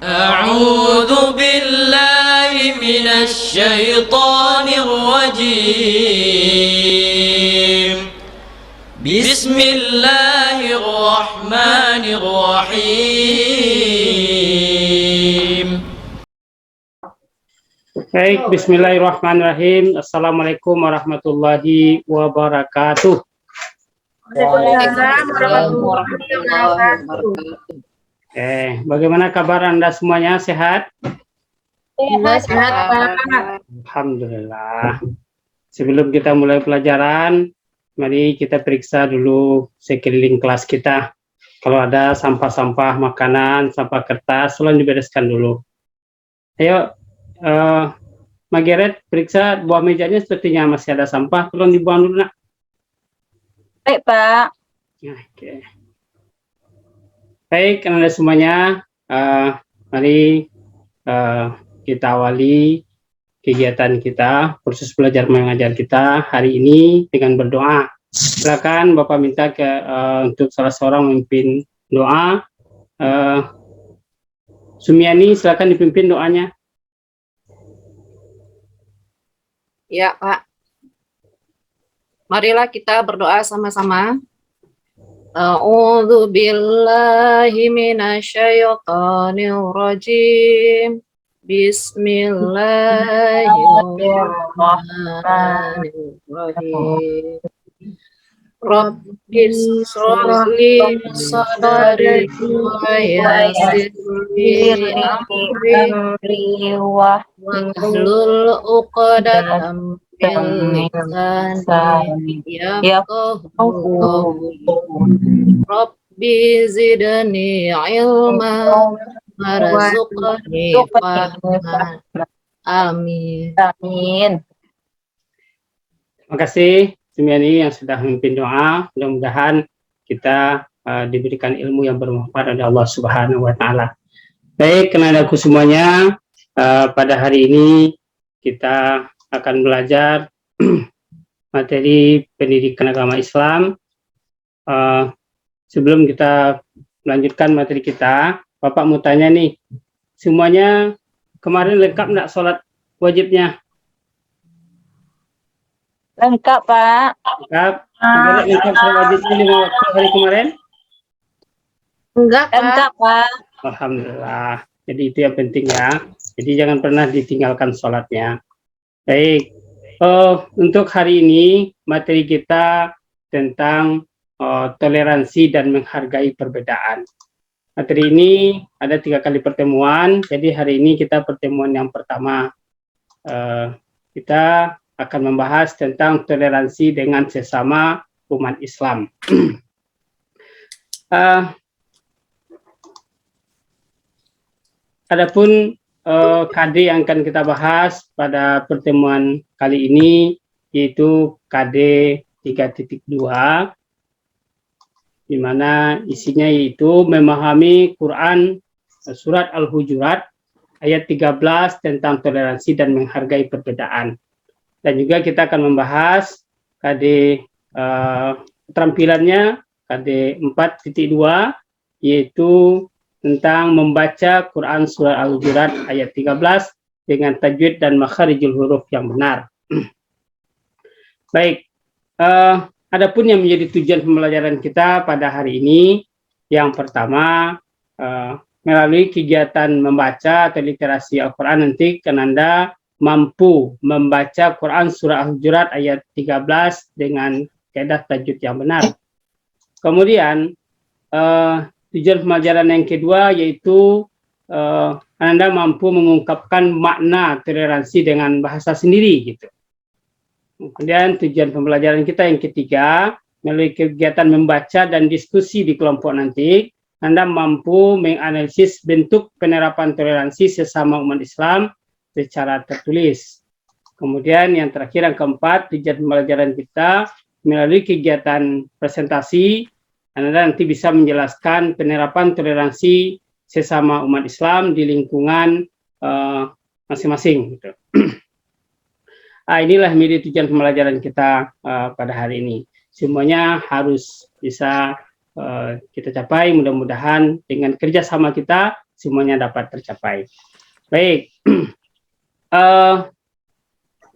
أعوذ بالله من الشيطان الرجيم بسم الله الرحمن الرحيم. Baik, bismillahirrahmanirrahim. Assalamualaikum warahmatullahi wabarakatuh. Waalaikumsalam warahmatullahi wabarakatuh. Bagaimana kabar Anda semuanya? Sehat? Sehat, Pak. Alhamdulillah. Sebelum kita mulai pelajaran, mari kita periksa dulu sekeliling kelas kita. Kalau ada sampah-sampah makanan, sampah kertas, tolong dibereskan dulu. Ayo, Margaret, periksa bawah mejanya sepertinya masih ada sampah, tolong dibuang dulu, nak. Baik, Pak. Oke. Baik, Anda semuanya, mari kita awali kegiatan kita, proses belajar mengajar kita hari ini dengan berdoa. Silakan Bapak minta untuk salah seorang memimpin doa. Sumiani, silakan dipimpin doanya. Ya, Pak. Marilah kita berdoa sama-sama. A'udzu billahi minasyaitonir rajim. Bismillahirrahmanirrahim. Rabbis shrah li sadri wa yassir li amri wahlul 'uqdatam min lisani yafqahu qawli. Rabbi zidni ilma warzuqni fahma. Amin. Terima kasih Sumiani yang sudah memimpin doa. Mudah-mudahan kita diberikan ilmu yang bermanfaat oleh Allah Subhanahu wa Ta'ala. Baik, anak-anakku semuanya, pada hari ini kita akan belajar materi pendidikan agama Islam. Sebelum kita melanjutkan materi kita, Bapak mau tanya nih, semuanya kemarin lengkap enggak sholat wajibnya? Lengkap, Pak. Lengkap. Lengkap sholat wajibnya 5 waktu hari kemarin? Enggak, Pak. Lengkap, Pak. Alhamdulillah. Jadi itu yang penting ya. Jadi jangan pernah ditinggalkan sholatnya. Baik. Untuk hari ini materi kita tentang toleransi dan menghargai perbedaan. Materi ini ada 3 kali pertemuan. Jadi hari ini kita pertemuan yang pertama. Kita akan membahas tentang toleransi dengan sesama umat Islam. Adapun KD yang akan kita bahas pada pertemuan kali ini yaitu KD 3.2, di mana isinya yaitu memahami Quran surat Al-Hujurat ayat 13 tentang toleransi dan menghargai perbedaan. Dan juga kita akan membahas KD keterampilannya KD 4.2 yaitu tentang membaca Quran surah Al-Hujurat ayat 13 dengan tajwid dan makharijul huruf yang benar. Baik, adapun yang menjadi tujuan pembelajaran kita pada hari ini, yang pertama melalui kegiatan membaca atau literasi Al-Quran nanti Anda mampu membaca Quran surah Al-Hujurat ayat 13 dengan kaidah tajwid yang benar. Kemudian tujuan pembelajaran yang kedua yaitu Anda mampu mengungkapkan makna toleransi dengan bahasa sendiri gitu. Kemudian tujuan pembelajaran kita yang ketiga, melalui kegiatan membaca dan diskusi di kelompok nanti, Anda mampu menganalisis bentuk penerapan toleransi sesama umat Islam secara tertulis. Kemudian yang terakhir, yang keempat, tujuan pembelajaran kita melalui kegiatan presentasi, Anda nanti bisa menjelaskan penerapan toleransi sesama umat Islam di lingkungan masing-masing. Gitu. Inilah media tujuan pembelajaran kita pada hari ini. Semuanya harus bisa kita capai, mudah-mudahan dengan kerjasama kita semuanya dapat tercapai. Baik,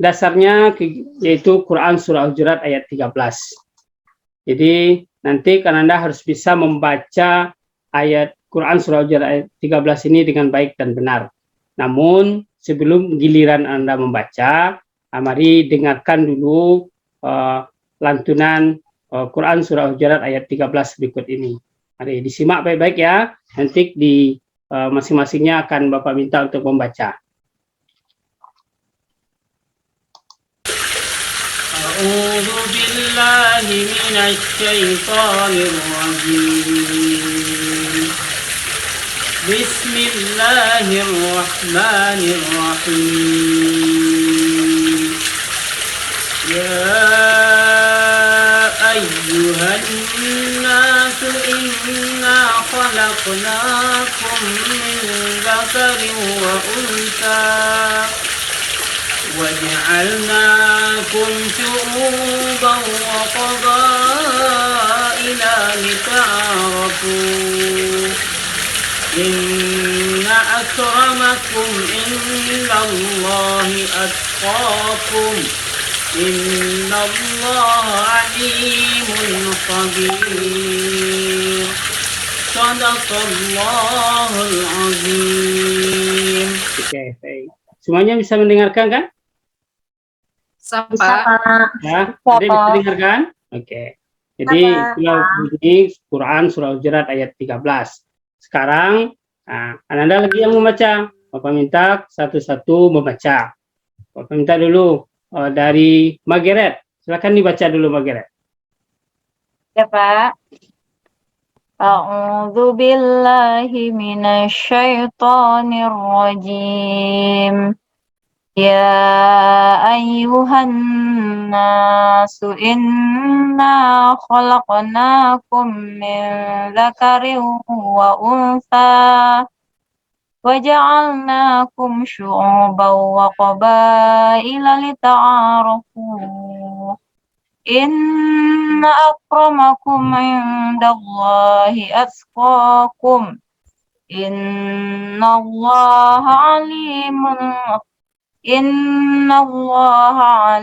dasarnya yaitu Quran Surah Hujurat ayat 13. Jadi nanti Kananda harus bisa membaca ayat Quran Surah Hujurat ayat 13 ini dengan baik dan benar. Namun sebelum giliran Anda membaca, mari dengarkan dulu lantunan Quran Surah Hujurat ayat 13 berikut ini. Mari disimak baik-baik ya. Nanti di masing-masingnya akan Bapak minta untuk membaca. أعوذ بالله من الشيطان الرجيم بسم الله الرحمن الرحيم يا أيها الناس إنا خلقناكم من ذكر وأنثى وجعلناكم شعوبا وقبائل لتعارفوا إن أكرمكم عند الله أتقاكم إن الله عليم خبير صدق الله العظيم. Oke, baik. Semuanya bisa mendengarkan kan? Sapa. Ya, ada bisa dengarkan? Oke. Jadi itulah bunyi Quran Surah Hujurat ayat 13. Sekarang Ananda lagi yang membaca. Bapak minta satu-satu membaca. Bapak minta dulu dari Margaret. Silakan dibaca dulu Margaret. Ya, Pak. A'udzu billahi minasyaitonir rajim. Ya ayyuhan nasu inna khalaqnakum min dzakarin wa untha wa ja'alnakum syu'uban wa qabaila lita'arafu inna akramakum indallahi atqakum innallaha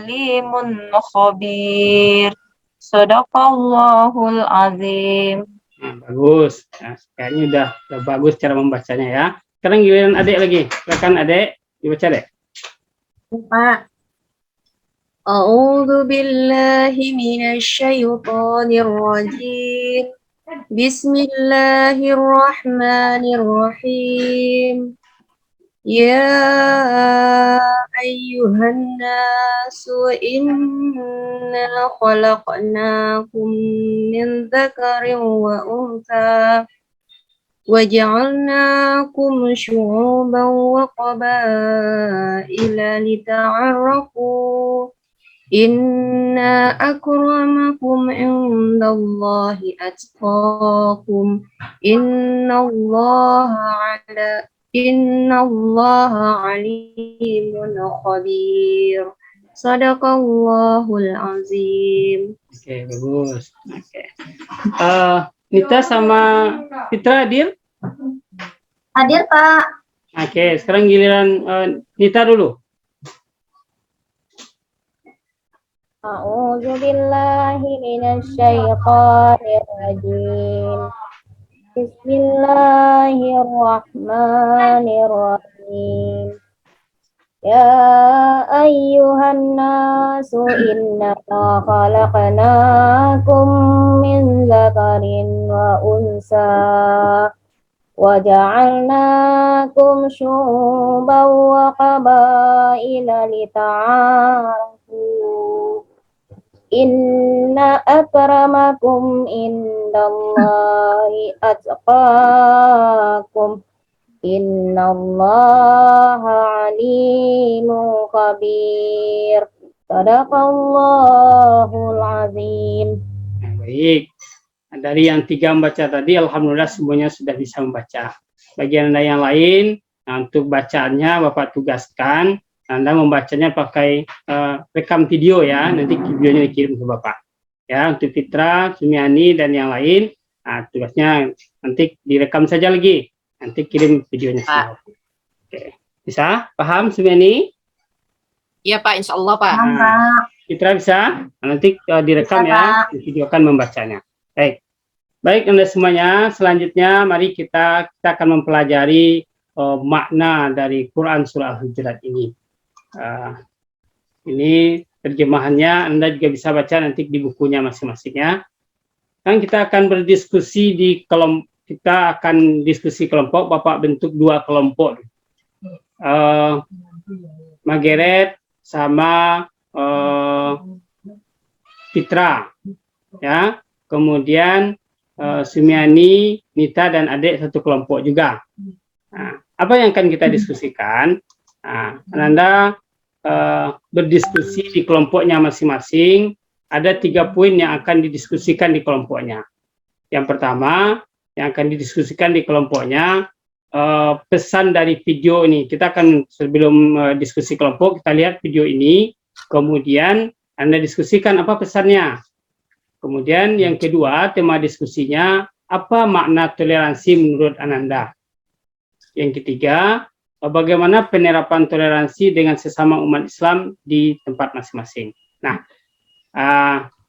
alimun khabir. Shadaqallahul azim. Bagus. Nah, kayaknya udah bagus cara membacanya ya. Sekarang giliran adik lagi. Silakan adik dibaca deh. Pak. A'udzu billahi minasyaitonir rajim. Bismillahirrahmanirrahim. Ya ayyuhan nasu inna khalaqnakum min dzakarin wa untha wa ja'alnakum syu'uban wa qabaila lita'arafu inna akramakum indallahi atqakum innallaha alimun khabir. Shadaqallahul azim. Oke, bagus. Oke. Nita sama Fitra hadir? Hadir, Pak. Oke, sekarang giliran Nita dulu. A'udzu billahi minasyaitonir rajim. Bismillahirrahmanirrahim. Ya ayyuhan nasu inna khalaqnakum min dzakarin wa unsa wa ja'alnakum syu'uban wa qabaila lita'arafu inna akramakum indallahi atqakum innallaha alimun khabir. Shadaqallahul azim. Baik. Dari yang 3 membaca tadi, alhamdulillah semuanya sudah bisa membaca. Bagi Anda yang lain, untuk bacaannya Bapak tugaskan Anda membacanya pakai rekam video ya, nanti videonya dikirim ke Bapak. Ya, untuk Fitra, Sumiani dan yang lain, tugasnya nanti direkam saja lagi. Nanti kirim videonya Pak. semua. Oke. Bisa? Paham Sumiani? Iya Pak, insya Allah Pak. Nah, Fitra bisa? Nah, nanti direkam Bisa, ya, Pak. di video akan membacanya. Baik. Baik Anda semuanya, selanjutnya mari kita akan mempelajari makna dari Quran Surah Al-Hujurat ini. Ini terjemahannya Anda juga bisa baca nanti di bukunya masing-masing ya. Kan kita akan berdiskusi di kelompok, kita akan diskusi kelompok, Bapak bentuk 2 kelompok. Margaret sama Fitra ya. Kemudian Sumiani, Nita dan adik satu kelompok juga. Nah, apa yang akan kita diskusikan? Nah, Anda berdiskusi di kelompoknya masing-masing. Ada 3 poin yang akan didiskusikan di kelompoknya. Yang pertama, yang akan didiskusikan di kelompoknya pesan dari video ini. Kita akan sebelum diskusi kelompok, kita lihat video ini. Kemudian Anda diskusikan apa pesannya. Kemudian yang kedua, tema diskusinya, apa makna toleransi menurut Ananda. Yang ketiga, bagaimana penerapan toleransi dengan sesama umat Islam di tempat masing-masing. Nah,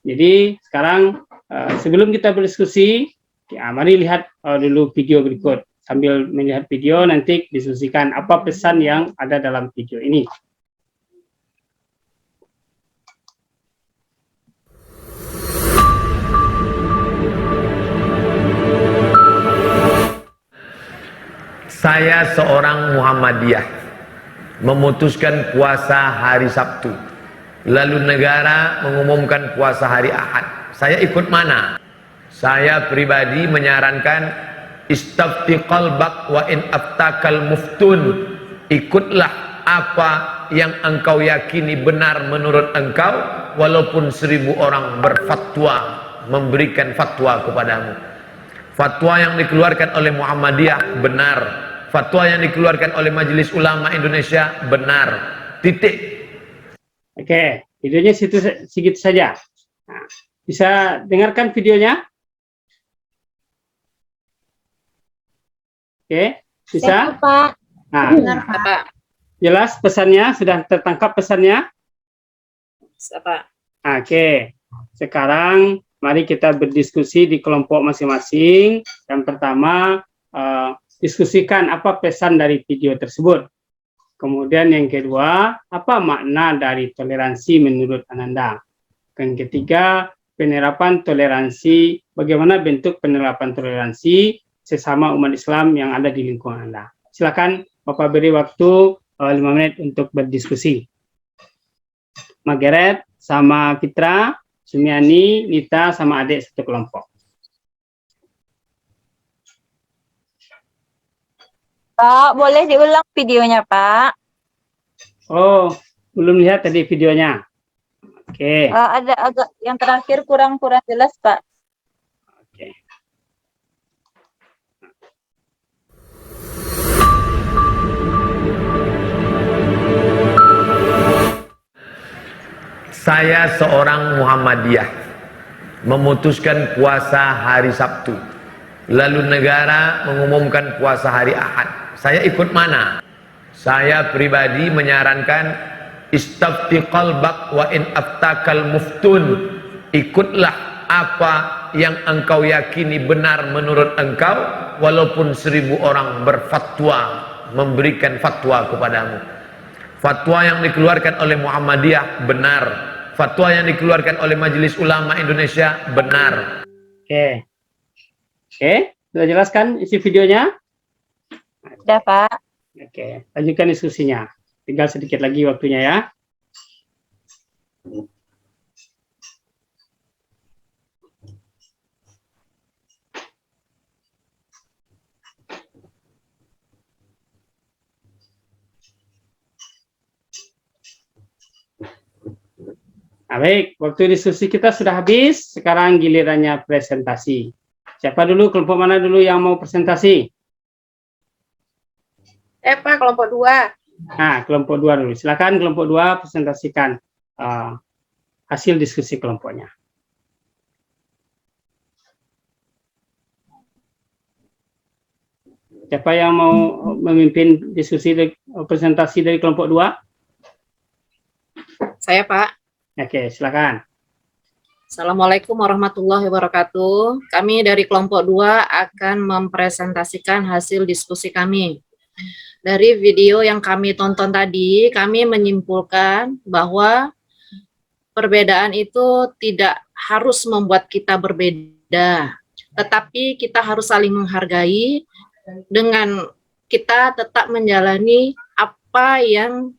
jadi sekarang sebelum kita berdiskusi, ya, mari lihat dulu video berikut. Sambil melihat video, nanti diskusikan apa pesan yang ada dalam video ini. Saya seorang Muhammadiyah memutuskan puasa hari Sabtu, lalu negara mengumumkan puasa hari Ahad. Saya ikut mana? Saya pribadi menyarankan istafti qalbak wa in aftakal muftun. Ikutlah apa yang engkau yakini benar menurut engkau, walaupun 1000 orang berfatwa, memberikan fatwa kepadamu. Fatwa yang dikeluarkan oleh Muhammadiyah benar, fatwa yang dikeluarkan oleh Majelis Ulama Indonesia benar. Titik. Oke, videonya segitu saja. Nah, bisa dengarkan videonya? Oke, bisa? Pak. Nah, Benar, Pak. Pak. jelas pesannya? Sudah tertangkap pesannya? Pak. Oke, sekarang mari kita berdiskusi di kelompok masing-masing. Yang pertama, diskusikan apa pesan dari video tersebut. Kemudian yang kedua, apa makna dari toleransi menurut Ananda. Yang ketiga, penerapan toleransi, bagaimana bentuk penerapan toleransi sesama umat Islam yang ada di lingkungan Anda. Silakan Bapak beri waktu 5 menit untuk berdiskusi. Margaret sama Fitra, Sumiani, Nita sama adik satu kelompok. Pak, boleh diulang videonya, Pak? Oh, belum lihat tadi videonya. Oke. Ada agak yang terakhir kurang jelas, Pak. Oke. Saya seorang Muhammadiyah memutuskan puasa hari Sabtu, lalu negara mengumumkan puasa hari Ahad. Saya ikut mana? Saya pribadi menyarankan istafti qalbak wa in aftakal muftun. Ikutlah apa yang engkau yakini benar menurut engkau, walaupun 1000 orang berfatwa, memberikan fatwa kepadamu. Fatwa yang dikeluarkan oleh Muhammadiyah benar, fatwa yang dikeluarkan oleh Majelis Ulama Indonesia benar. Oke. Oke, sudah jelaskan isi videonya? Sudah, Pak. Oke, lanjutkan diskusinya. Tinggal sedikit lagi waktunya ya. Nah, baik, waktu diskusi kita sudah habis. Sekarang gilirannya presentasi. Siapa dulu, kelompok mana dulu yang mau presentasi? Pak, kelompok 2. Nah, kelompok 2 dulu. Silakan kelompok 2 presentasikan hasil diskusi kelompoknya. Siapa yang mau memimpin diskusi presentasi dari kelompok 2? Saya, Pak. Oke, silakan. Assalamualaikum warahmatullahi wabarakatuh. Kami dari kelompok 2 akan mempresentasikan hasil diskusi kami. Dari video yang kami tonton tadi, kami menyimpulkan bahwa perbedaan itu tidak harus membuat kita berbeda, tetapi kita harus saling menghargai dengan kita tetap menjalani apa yang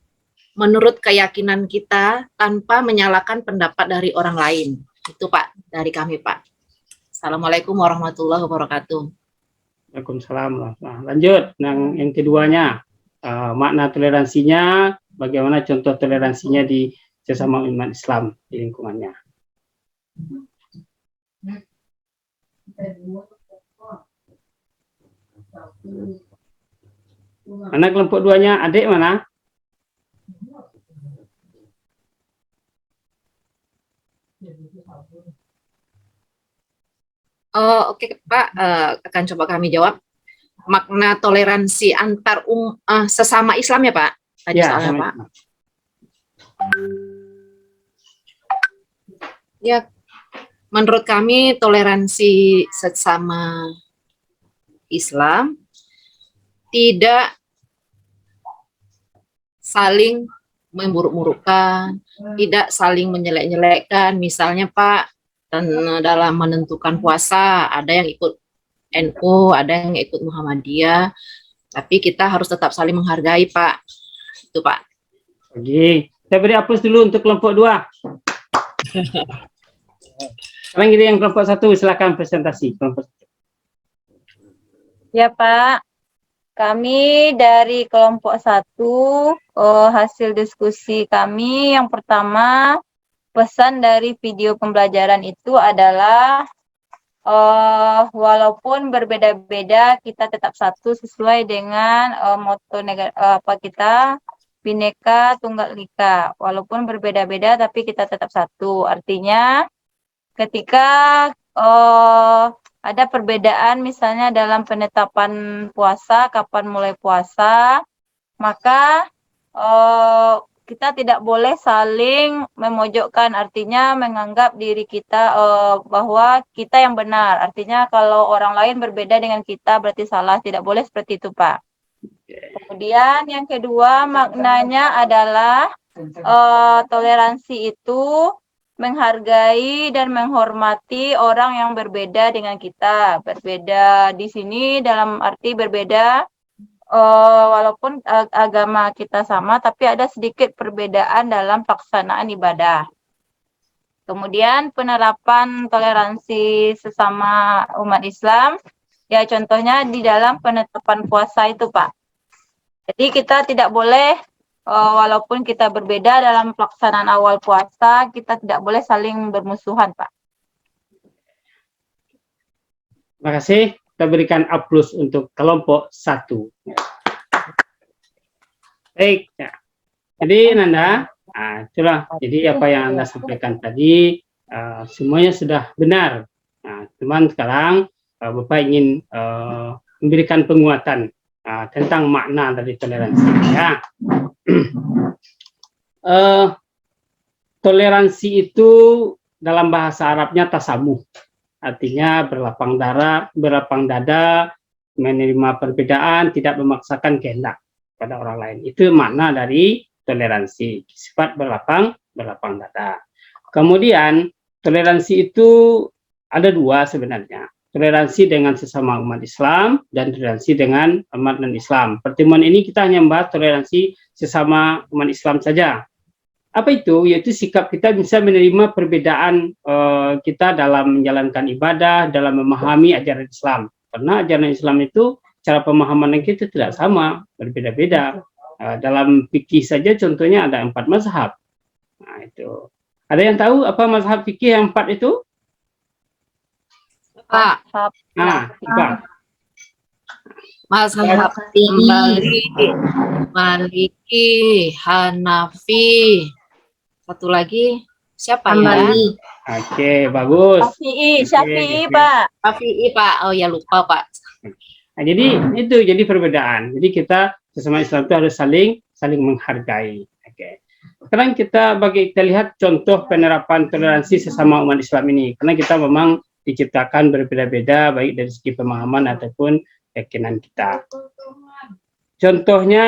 menurut keyakinan kita tanpa menyalahkan pendapat dari orang lain. Itu Pak, dari kami Pak. Assalamualaikum warahmatullahi wabarakatuh. Waalaikumsalam. Nah, lanjut, yang keduanya, makna toleransinya, bagaimana contoh toleransinya di sesama umat Islam di lingkungannya. Mana kelompok 2-nya? Adik mana? Oke Pak, akan coba kami jawab. Makna toleransi antar sesama Islam ya Pak? Tadi Ya, soalnya Pak. Ya, menurut kami toleransi sesama Islam tidak saling memburuk-burukkan, tidak saling menjelek-jelekkan. Misalnya Pak, dalam menentukan puasa, ada yang ikut NU, ada yang ikut Muhammadiyah, tapi kita harus tetap saling menghargai Pak. Itu Pak. Oke, saya beri aplaus dulu untuk kelompok 2. Sekarang ini yang kelompok 1, silakan presentasi kelompok 1. Ya Pak, kami dari kelompok 1, hasil diskusi kami yang pertama, pesan dari video pembelajaran itu adalah walaupun berbeda-beda kita tetap satu sesuai dengan moto kita Bhinneka Tunggal Ika. Walaupun berbeda-beda tapi kita tetap satu. Artinya ketika ada perbedaan misalnya dalam penetapan puasa, kapan mulai puasa, maka kita tidak boleh saling memojokkan, artinya menganggap diri kita bahwa kita yang benar. Artinya kalau orang lain berbeda dengan kita berarti salah, tidak boleh seperti itu Pak. Kemudian yang kedua maknanya adalah toleransi itu menghargai dan menghormati orang yang berbeda dengan kita. Berbeda di sini dalam arti berbeda walaupun agama kita sama, tapi ada sedikit perbedaan dalam pelaksanaan ibadah. Kemudian penerapan toleransi sesama umat Islam, ya contohnya di dalam penetapan puasa itu Pak. Jadi kita tidak boleh, walaupun kita berbeda dalam pelaksanaan awal puasa, kita tidak boleh saling bermusuhan Pak. Terima kasih. Kita berikan aplaus untuk kelompok 1. Baik, ya. Jadi Nanda, itulah. Jadi apa yang Anda sampaikan tadi semuanya sudah benar. Nah, teman sekarang Bapak ingin memberikan penguatan tentang makna dari toleransi. Ya. Toleransi itu dalam bahasa Arabnya tasamuh. Artinya berlapang dada, menerima perbedaan, tidak memaksakan kehendak pada orang lain. Itu makna dari toleransi, sifat berlapang dada. Kemudian toleransi itu ada 2 sebenarnya. Toleransi dengan sesama umat Islam dan toleransi dengan umat non-Islam. Pertemuan ini kita hanya membahas toleransi sesama umat Islam saja. Apa itu? Yaitu sikap kita bisa menerima perbedaan kita dalam menjalankan ibadah, dalam memahami ajaran Islam. Karena ajaran Islam itu cara pemahaman kita tidak sama, berbeda-beda. Dalam fikih saja contohnya ada 4 mazhab. Nah, itu. Ada yang tahu apa mazhab fikih yang 4 itu? Pak. Pak. Mazhab Maliki, Hanafi. Satu lagi siapa ya? Oke, bagus. Syafi'i Pak. Syafi'i Pak. Oh ya lupa Pak. Nah, jadi itu jadi perbedaan. Jadi kita sesama Islam itu harus saling menghargai. Oke. Sekarang kita lihat contoh penerapan toleransi sesama umat Islam ini. Karena kita memang diciptakan berbeda-beda baik dari segi pemahaman ataupun keyakinan kita. Contohnya,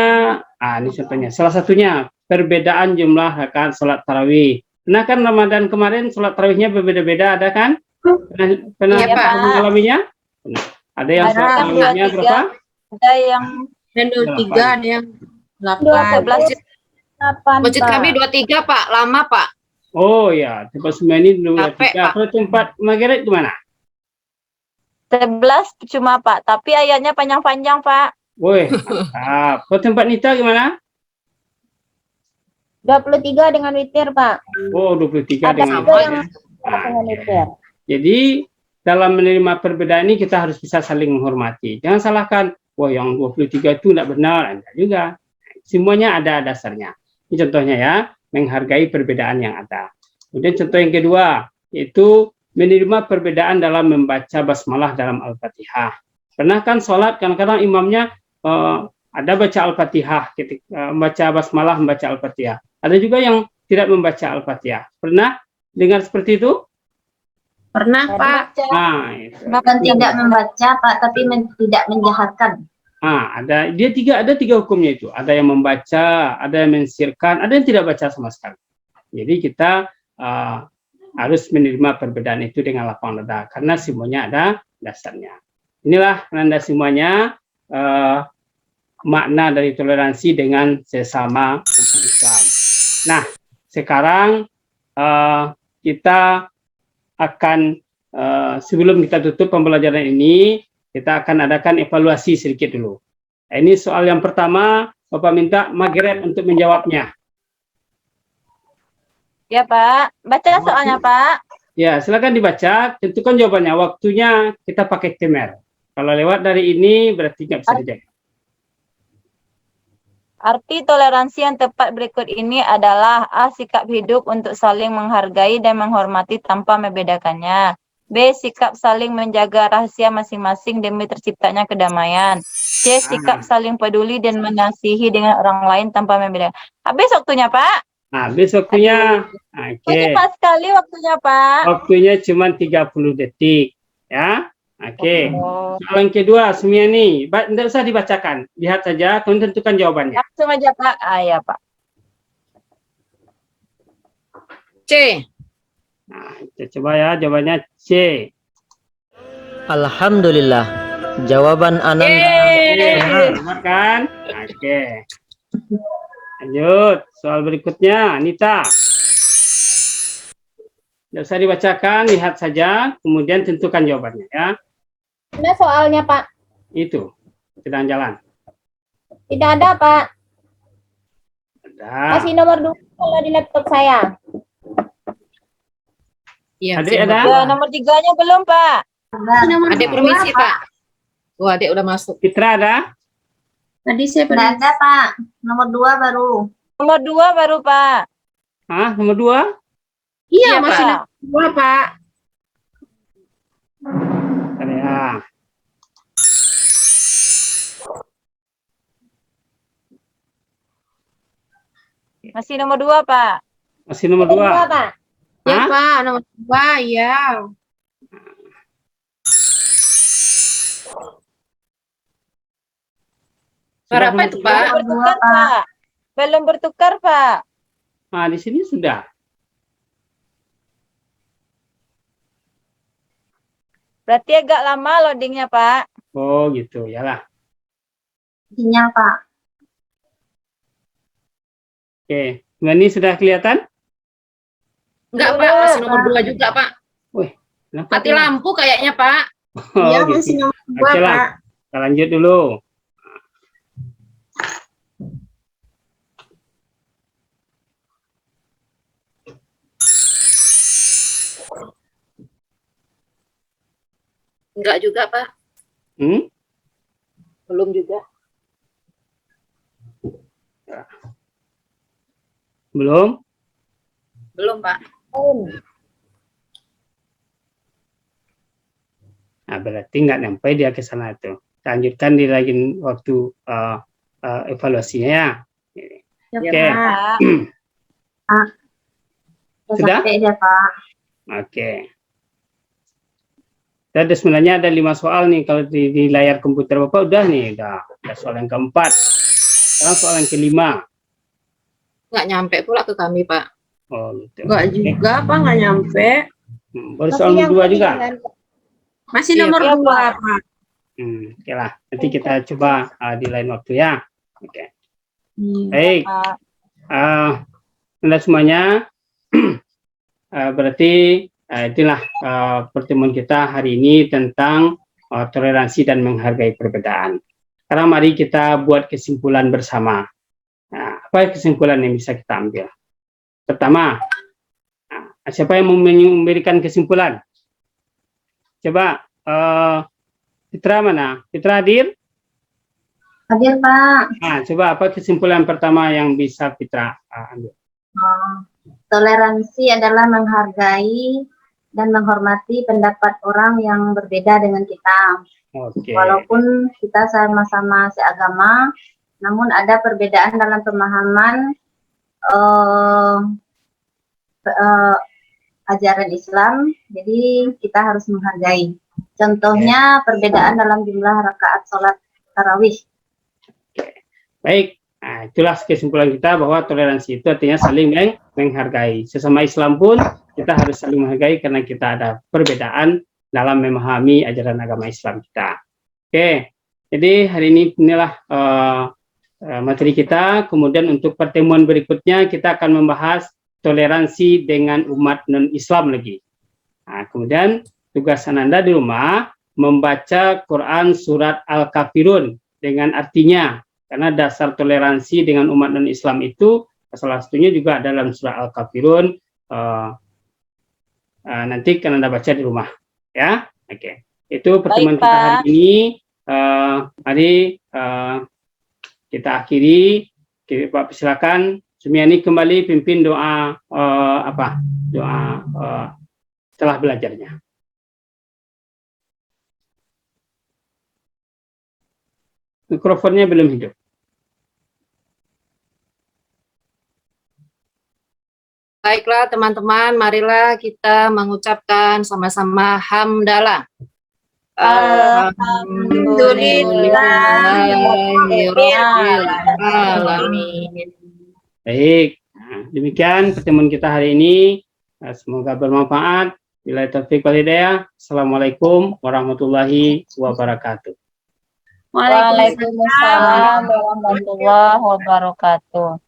ini contohnya. Salah satunya perbedaan jumlah rakaat sholat tarawih. Nah kan Ramadan kemarin sholat tarawihnya berbeda-beda, ada kan? Pernah Iya, Pak. mengalaminya? Nah, ada yang sholat tarawihnya berapa? Ada yang Dan 23 ada yang 8. 12. Masjid kami 23 Pak, lama Pak. Oh ya, tempat semua ini 23. Capek, Pak. Kalau tempat Margaret gimana? 11 cuma Pak, tapi ayatnya panjang-panjang Pak. Woi, mantap. Kalau tempat Nita gimana? 23 dengan witir, Pak. Oh, 23 Ada dengan juga yang Nah, dengan witir. jadi dalam menerima perbedaan ini kita harus bisa saling menghormati. Jangan salahkan, wah yang 23 itu tidak benar, enggak juga. Semuanya ada dasarnya. Ini contohnya ya, menghargai perbedaan yang ada. Kemudian contoh yang kedua, yaitu menerima perbedaan dalam membaca basmalah dalam Al-Fatihah. Pernah kan sholat, kadang-kadang imamnya ada baca Al-Fatihah, membaca basmalah, membaca Al-Fatihah. Ada juga yang tidak membaca Al-Fatihah. Pernah dengar seperti itu? Pernah Pak. Nah, itu. Bukan tidak membaca, Pak, tapi tidak menjahatkan. Ada tiga hukumnya itu. Ada yang membaca, ada yang mensirkan, ada yang tidak baca sama sekali. Jadi kita harus menerima perbedaan itu dengan lapang dada karena semuanya ada dasarnya. Inilah Anda semuanya makna dari toleransi dengan sesama umat Islam. Nah, sekarang kita akan sebelum kita tutup pembelajaran ini, kita akan adakan evaluasi sedikit dulu. Nah, ini soal yang pertama, Bapak minta Margaret untuk menjawabnya. Ya Pak, baca soalnya Pak. Ya, silakan dibaca, tentukan jawabannya. Waktunya kita pakai timer. Kalau lewat dari ini berarti nggak bisa dijawab. Arti toleransi yang tepat berikut ini adalah A. Sikap hidup untuk saling menghargai dan menghormati tanpa membedakannya. B. Sikap saling menjaga rahasia masing-masing demi terciptanya kedamaian. C. Sikap saling peduli dan mengasihi dengan orang lain tanpa membedakan. Habis waktunya Pak. Habis waktunya. Oke. Cepat sekali waktunya Pak. Waktunya cuma 30 detik. Ya. Oke. Oh. Soal yang kedua, Sumiani. Tidak usah dibacakan. Lihat saja, kemudian tentukan jawabannya. Langsung aja Pak. Ya Pak. C. Nah, kita coba ya, jawabannya C. Alhamdulillah. Jawaban Ananda. Benar kan? Oke. Lanjut, soal berikutnya, Anita. Tidak usah dibacakan, lihat saja, kemudian tentukan jawabannya ya. Mana soalnya, Pak? Itu, sedang jalan. Tidak ada, Pak. Ada. Masih nomor 2 kalau di laptop saya. Iya. Adik ada? Ya, nomor 3-nya belum Pak. Adik permisi Pak. Oh, adik udah masuk. Fitra ada? Tadi saya pernah ada, Pak. Nomor 2 baru. Nomor 2 baru Pak. Hah, nomor 2? Iya, Pak. masih nomor 2 Pak. Bentar ya. Masih nomor 2 Pak. Masih nomor 2. Pak. Ya Hah? Pak, nomor 2 ya. Berapa itu Pak? Belum bertukar Pak. Belum bertukar Pak. Nah, di sini sudah. Berarti agak lama loadingnya Pak. Oh, gitu. Yalah. Sinyal, Pak. Oke. Ini sudah kelihatan? Enggak Pak, masih nomor 2 juga Pak. Kenapa Mati tuh? lampu kayaknya Pak. Oh, Iya, gitu. masih nomor 2, Oke lah. Pak. Kita lanjut dulu. Enggak juga Pak. Hmm? Belum juga. Belum? Belum Pak. Nah, berarti nggak nyampe dia ke sana tuh. kita lanjutkan di lain waktu evaluasinya ya. Oke. Sudah? Sampai ya, Pak. Oke. Dan sebenarnya ada 5 soal nih kalau di layar komputer Bapak udah nih, udah soal yang keempat. Sekarang soal yang kelima. Nggak nyampe pula ke kami, Pak. Oh, gitu. Enggak juga, Pak, nggak nyampe. Baru soal nomor 2 juga. Masih Iya, nomor iya, 2, Pak. Oke lah, nanti kita coba di lain waktu ya. Oke. Hmm. Baik. Pak. Anda semuanya, berarti itulah pertemuan kita hari ini tentang toleransi dan menghargai perbedaan. Sekarang mari kita buat kesimpulan bersama. Nah, apa kesimpulan yang bisa kita ambil? Pertama, siapa yang mau memberikan kesimpulan? Coba, Fitra mana? Fitra hadir? Hadir, Pak. Nah, coba apa kesimpulan pertama yang bisa Fitra ambil? Toleransi adalah menghargai dan menghormati pendapat orang yang berbeda dengan kita. Oke. Walaupun kita sama-sama seagama, namun ada perbedaan dalam pemahaman ajaran Islam, jadi kita harus menghargai. Contohnya perbedaan dalam jumlah rakaat sholat tarawih. Baik, nah, itulah kesimpulan kita bahwa toleransi itu artinya saling menghargai. Sesama Islam pun kita harus saling menghargai karena kita ada perbedaan dalam memahami ajaran agama Islam kita. Oke, jadi hari ini inilah materi kita. Kemudian untuk pertemuan berikutnya kita akan membahas toleransi dengan umat non-Islam lagi. Nah, kemudian tugas Ananda di rumah membaca Quran surat Al-Kafirun dengan artinya. Karena dasar toleransi dengan umat non-Islam itu salah satunya juga dalam surah Al-Kafirun. Nanti kan Anda baca di rumah, ya. Oke. Itu pertemuan Baik, kita hari Pak. ini. Mari kita akhiri. Pak silakan. Sumiani kembali pimpin doa doa setelah belajarnya. Mikrofonnya belum hidup. Baiklah teman-teman, marilah kita mengucapkan sama-sama hamdalah. Alhamdulillahirrahmanirrahim. Baik, nah, demikian pertemuan kita hari ini. Semoga bermanfaat. Bila taufik wal hidayah. Assalamualaikum warahmatullahi wabarakatuh. Waalaikumsalam warahmatullahi wabarakatuh.